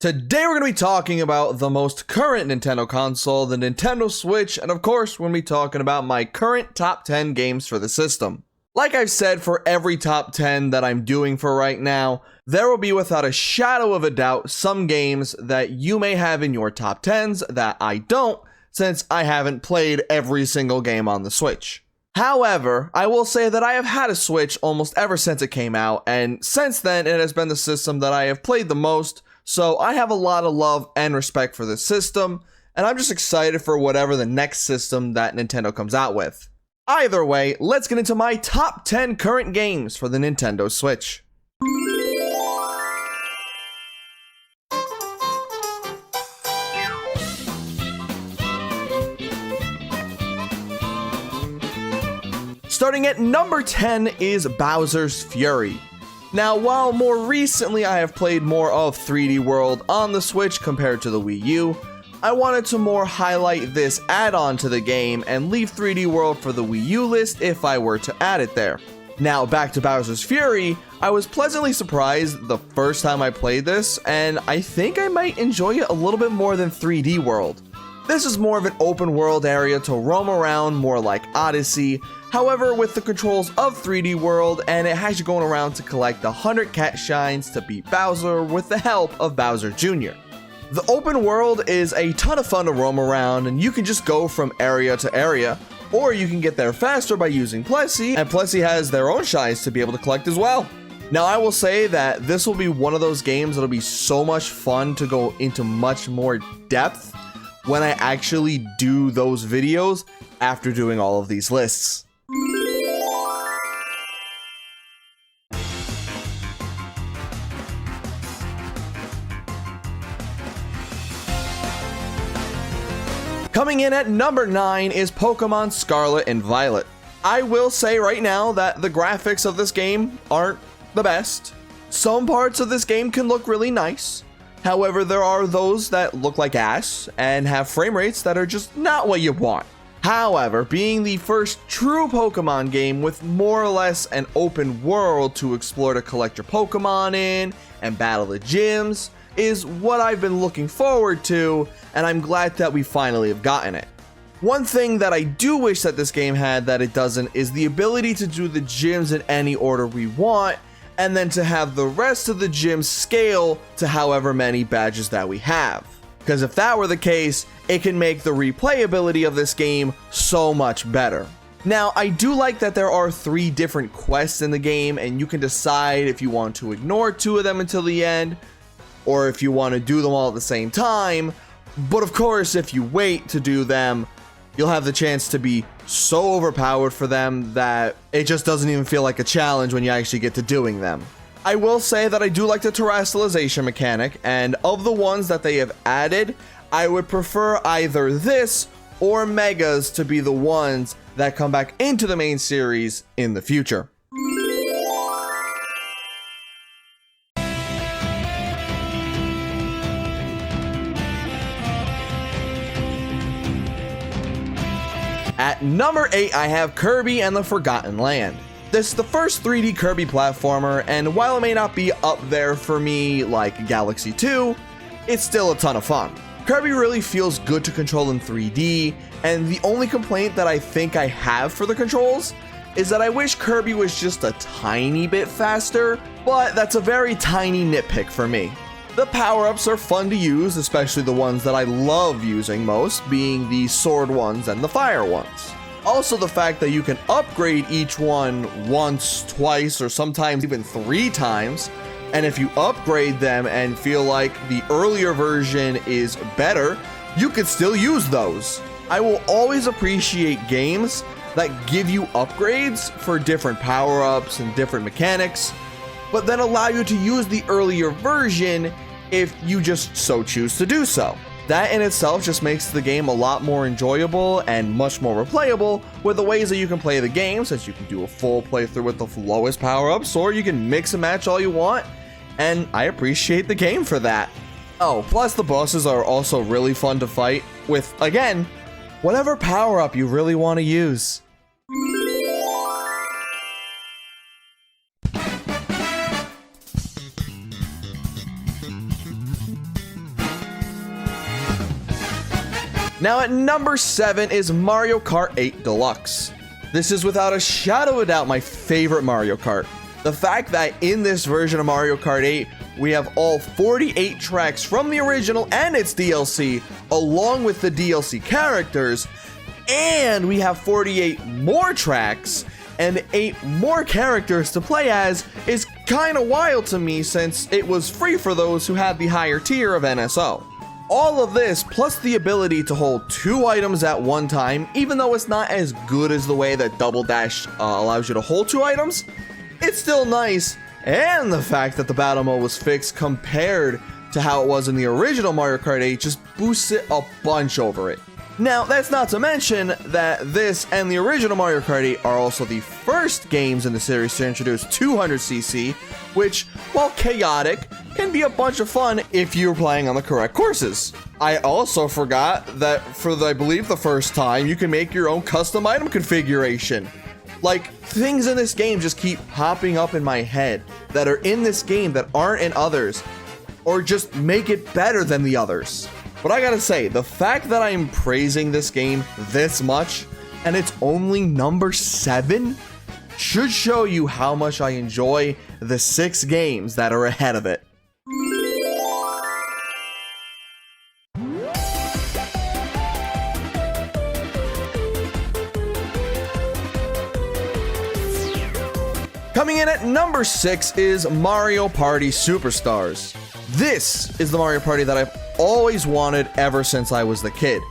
Today we're going to be talking about the most current Nintendo console, the Nintendo Switch, and of course we're going to be talking about my current top 10 games for the system. Like I've said, for every top 10 that I'm doing for right now, there will be without a shadow of a doubt some games that you may have in your top 10s that I don't, since I haven't played every single game on the Switch. However, I will say that I have had a Switch almost ever since it came out, and since then it has been the system that I have played the most. So I have a lot of love and respect for this system, and I'm just excited for whatever the next system that Nintendo comes out with. Either way, let's get into my top 10 current games for the Nintendo Switch. Starting at number 10 is Bowser's Fury. Now, while more recently I have played more of 3D World on the Switch compared to the Wii U, I wanted to more highlight this add-on to the game and leave 3D World for the Wii U list if I were to add it there. Now, back to Bowser's Fury, I was pleasantly surprised the first time I played this, and I think I might enjoy it a little bit more than 3D World. This is more of an open world area to roam around, more like Odyssey, however with the controls of 3D World, and it has you going around to collect 100 cat shines to beat Bowser with the help of Bowser Jr. The open world is a ton of fun to roam around, and you can just go from area to area, or you can get there faster by using Plessie, and Plessie has their own shines to be able to collect as well. Now I will say that this will be one of those games that'll be so much fun to go into much more depth when I actually do those videos after doing all of these lists. Coming in at number 9 is Pokemon Scarlet and Violet. I will say right now that the graphics of this game aren't the best. Some parts of this game can look really nice. However, there are those that look like ass and have frame rates that are just not what you want. However, being the first true Pokemon game with more or less an open world to explore to collect your Pokemon in and battle the gyms is what I've been looking forward to, and I'm glad that we finally have gotten it. One thing that I do wish that this game had that it doesn't is the ability to do the gyms in any order we want, and then to have the rest of the gyms scale to however many badges that we have. Because if that were the case, it can make the replayability of this game so much better. Now, I do like that there are 3 different quests in the game, and you can decide if you want to ignore 2 of them until the end, or if you want to do them all at the same time. But of course, if you wait to do them, you'll have the chance to be so overpowered for them that it just doesn't even feel like a challenge when you actually get to doing them. I will say that I do like the terrestrialization mechanic, and of the ones that they have added, I would prefer either this or Megas to be the ones that come back into the main series in the future. At number 8, I have Kirby and the Forgotten Land. This is the first 3D Kirby platformer, and while it may not be up there for me like Galaxy 2, it's still a ton of fun. Kirby really feels good to control in 3D, and the only complaint that I think I have for the controls is that I wish Kirby was just a tiny bit faster, but that's a very tiny nitpick for me. The power-ups are fun to use, especially the ones that I love using most, being the sword ones and the fire ones. Also, the fact that you can upgrade each one once, twice, or sometimes even 3 times, and if you upgrade them and feel like the earlier version is better, you can still use those. I will always appreciate games that give you upgrades for different power-ups and different mechanics, but then allow you to use the earlier version if you just so choose to do so. That in itself just makes the game a lot more enjoyable and much more replayable with the ways that you can play the game, since you can do a full playthrough with the lowest power-ups, or you can mix and match all you want, and I appreciate the game for that. Oh, plus the bosses are also really fun to fight with, again, whatever power-up you really want to use. Now at number 7 is Mario Kart 8 Deluxe. This is without a shadow of a doubt my favorite Mario Kart. The fact that in this version of Mario Kart 8, we have all 48 tracks from the original and its DLC, along with the DLC characters, and we have 48 more tracks and 8 more characters to play as is kinda wild to me, since it was free for those who had the higher tier of NSO. All of this, plus the ability to hold 2 items at one time, even though it's not as good as the way that Double Dash allows you to hold 2 items, it's still nice, and the fact that the battle mode was fixed compared to how it was in the original Mario Kart 8 just boosts it a bunch over it. Now, that's not to mention that this and the original Mario Kart 8 are also the first games in the series to introduce 200cc, which, while chaotic, can be a bunch of fun if you're playing on the correct courses. I also forgot that for, I believe, the first time, you can make your own custom item configuration. Like, things in this game just keep popping up in my head that are in this game that aren't in others, or just make it better than the others. But I gotta say, the fact that I'm praising this game this much, and it's only number 7, should show you how much I enjoy the 6 games that are ahead of it. Coming in at number 6 is Mario Party Superstars. This is the Mario Party that I've always wanted ever since I was the kid.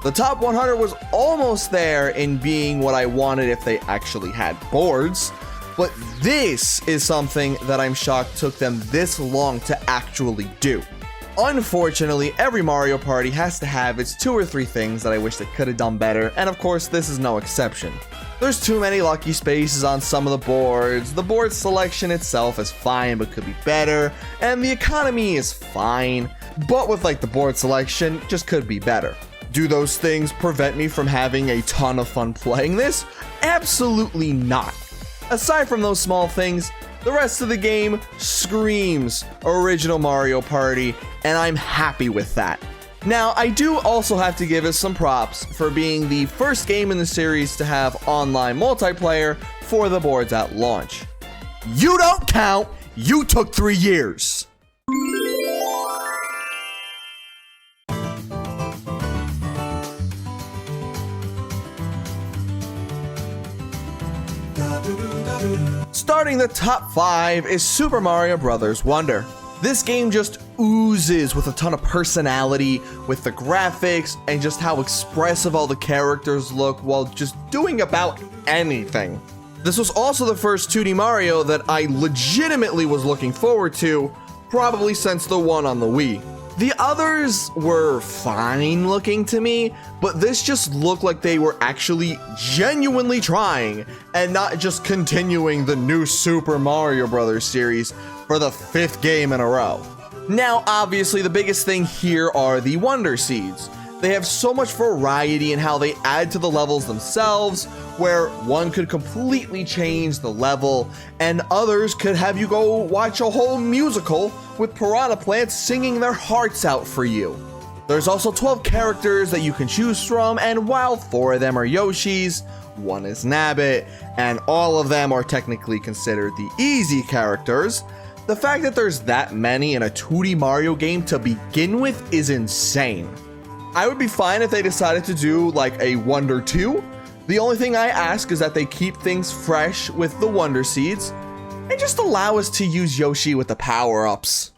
The top 100 was almost there in being what I wanted if they actually had boards, but this is something that I'm shocked took them this long to actually do. Unfortunately, every Mario Party has to have its 2 or 3 things that I wish they could have done better, and of course this is no exception. There's too many lucky spaces on some of the boards, the board selection itself is fine but could be better, and the economy is fine, but with like the board selection, just could be better. Do those things prevent me from having a ton of fun playing this? Absolutely not. Aside from those small things, the rest of the game screams original Mario Party, and I'm happy with that. Now, I do also have to give it some props for being the first game in the series to have online multiplayer for the boards at launch. You don't count, you took 3 years. Starting the top 5 is Super Mario Bros. Wonder. This game just oozes with a ton of personality, with the graphics, and just how expressive all the characters look while just doing about anything. This was also the first 2D Mario that I legitimately was looking forward to, probably since the one on the Wii. The others were fine looking to me, but this just looked like they were actually genuinely trying and not just continuing the new Super Mario Bros. Series for the 5th game in a row. Now, obviously, the biggest thing here are the Wonder Seeds. They have so much variety in how they add to the levels themselves, where one could completely change the level, and others could have you go watch a whole musical with piranha plants singing their hearts out for you. There's also 12 characters that you can choose from, and while 4 of them are Yoshis, 1 is Nabbit, and all of them are technically considered the easy characters, the fact that there's that many in a 2D Mario game to begin with is insane. I would be fine if they decided to do like a Wonder 2. The only thing I ask is that they keep things fresh with the Wonder Seeds and just allow us to use Yoshi with the power-ups.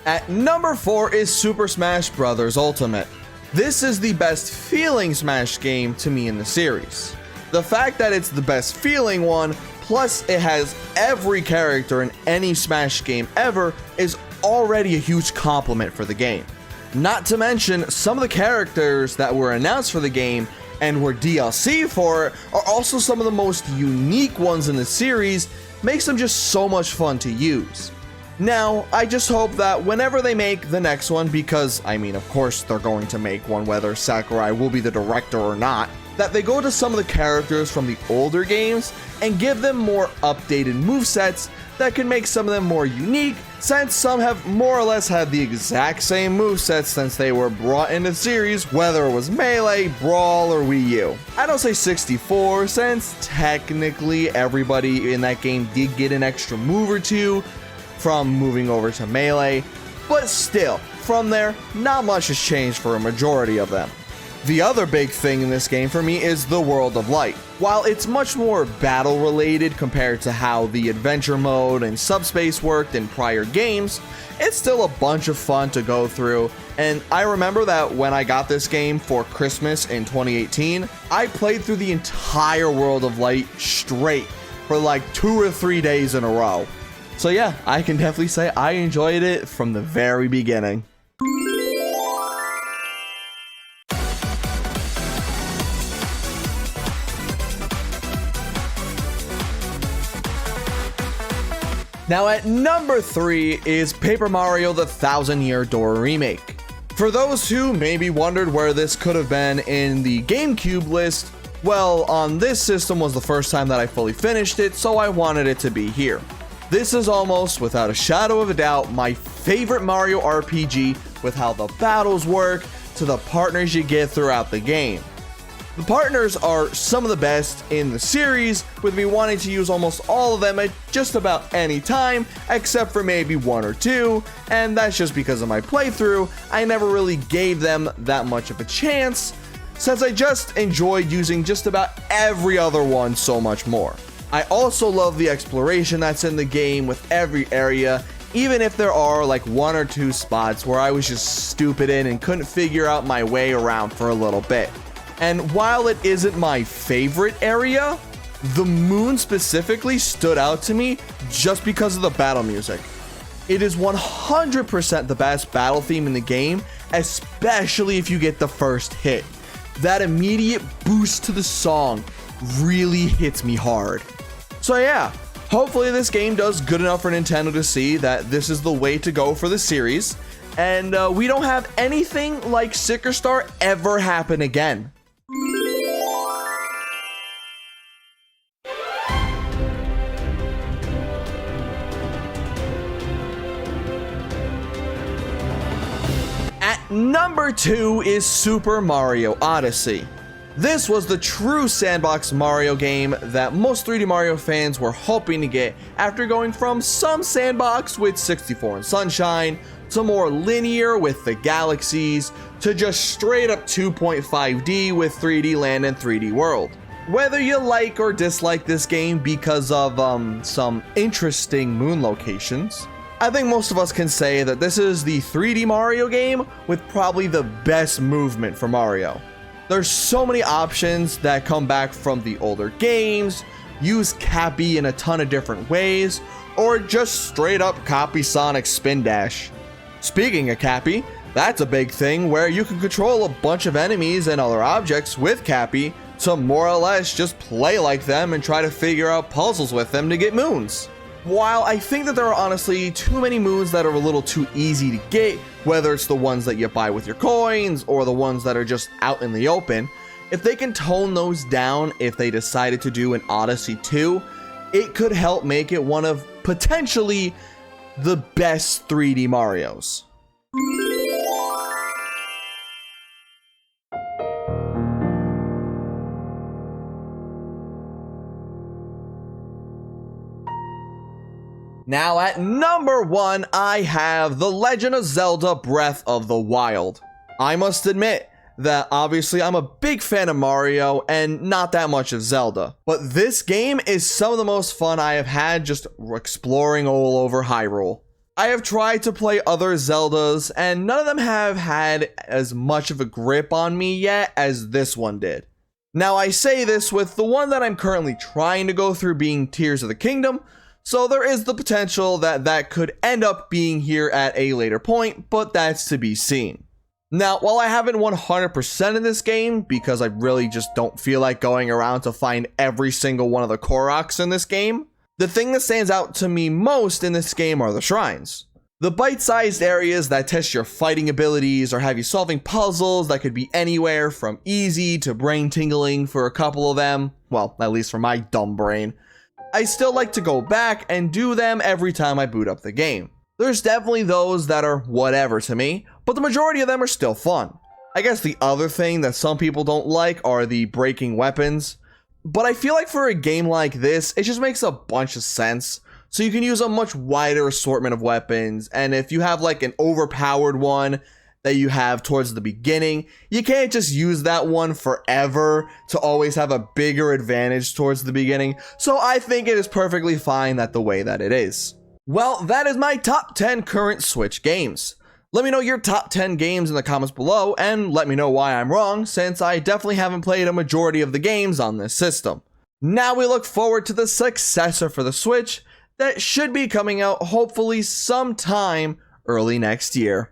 At number 4 is Super Smash Bros. Ultimate. This is the best feeling Smash game to me in the series. The fact that it's the best feeling one, plus it has every character in any Smash game ever, is already a huge compliment for the game. Not to mention, some of the characters that were announced for the game and were DLC for it are also some of the most unique ones in the series, makes them just so much fun to use. Now, I just hope that whenever they make the next one, because, I mean, of course they're going to make one whether Sakurai will be the director or not, that they go to some of the characters from the older games and give them more updated movesets that can make some of them more unique, since some have more or less had the exact same movesets since they were brought into the series, whether it was Melee, Brawl, or Wii U. I don't say 64, since technically everybody in that game did get an extra move or two from moving over to Melee, but still, from there, not much has changed for a majority of them. The other big thing in this game for me is the World of Light. While it's much more battle related compared to how the adventure mode and subspace worked in prior games, it's still a bunch of fun to go through, and I remember that when I got this game for Christmas in 2018, I played through the entire World of Light straight for like 2 or 3 days in a row. So yeah, I can definitely say I enjoyed it from the very beginning. Now at number 3 is Paper Mario: The Thousand Year Door Remake. For those who maybe wondered where this could have been in the GameCube list, well, on this system was the first time that I fully finished it, so I wanted it to be here. This is almost, without a shadow of a doubt, my favorite Mario RPG with how the battles work to the partners you get throughout the game. The partners are some of the best in the series, with me wanting to use almost all of them at just about any time, except for maybe 1 or 2, and that's just because of my playthrough. I never really gave them that much of a chance, since I just enjoyed using just about every other one so much more. I also love the exploration that's in the game with every area, even if there are like 1 or 2 spots where I was just stupid in and couldn't figure out my way around for a little bit. And while it isn't my favorite area, the moon specifically stood out to me just because of the battle music. It is 100% the best battle theme in the game, especially if you get the first hit. That immediate boost to the song really hits me hard. So yeah, hopefully this game does good enough for Nintendo to see that this is the way to go for the series, and we don't have anything like Sticker Star ever happen again. At number 2 is Super Mario Odyssey. This was the true sandbox Mario game that most 3D Mario fans were hoping to get after going from some sandbox with 64 and Sunshine, to more linear with the galaxies, to just straight up 2.5D with 3D Land and 3D World. Whether you like or dislike this game because of some interesting moon locations, I think most of us can say that this is the 3D Mario game with probably the best movement for Mario. There's so many options that come back from the older games, use Cappy in a ton of different ways, or just straight up copy Sonic's Spin Dash. Speaking of Cappy, that's a big thing where you can control a bunch of enemies and other objects with Cappy to more or less just play like them and try to figure out puzzles with them to get moons. While I think that there are honestly too many moons that are a little too easy to get, whether it's the ones that you buy with your coins or the ones that are just out in the open, if they can tone those down if they decided to do an Odyssey 2, it could help make it one of potentially the best 3D Marios. Now at number 1, I have The Legend of Zelda: Breath of the Wild. I must admit that obviously I'm a big fan of Mario and not that much of Zelda, but this game is some of the most fun I have had just exploring all over Hyrule. I have tried to play other Zeldas and none of them have had as much of a grip on me yet as this one did. Now I say this with the one that I'm currently trying to go through being Tears of the Kingdom, so there is the potential that that could end up being here at a later point, but that's to be seen. Now, while I haven't 100% in this game, because I really just don't feel like going around to find every single one of the Koroks in this game, the thing that stands out to me most in this game are the shrines. The bite-sized areas that test your fighting abilities or have you solving puzzles that could be anywhere from easy to brain-tingling for a couple of them, well, at least for my dumb brain, I still like to go back and do them every time I boot up the game. There's definitely those that are whatever to me, but the majority of them are still fun. I guess the other thing that some people don't like are the breaking weapons, but I feel like for a game like this, it just makes a bunch of sense. So you can use a much wider assortment of weapons, and if you have like an overpowered one that you have towards the beginning, you can't just use that one forever to always have a bigger advantage towards the beginning. So I think it is perfectly fine that the way that it is. Well, that is my top 10 current Switch games. Let me know your top 10 games in the comments below, and let me know why I'm wrong, since I definitely haven't played a majority of the games on this system. Now we look forward to the successor for the Switch that should be coming out hopefully sometime early next year.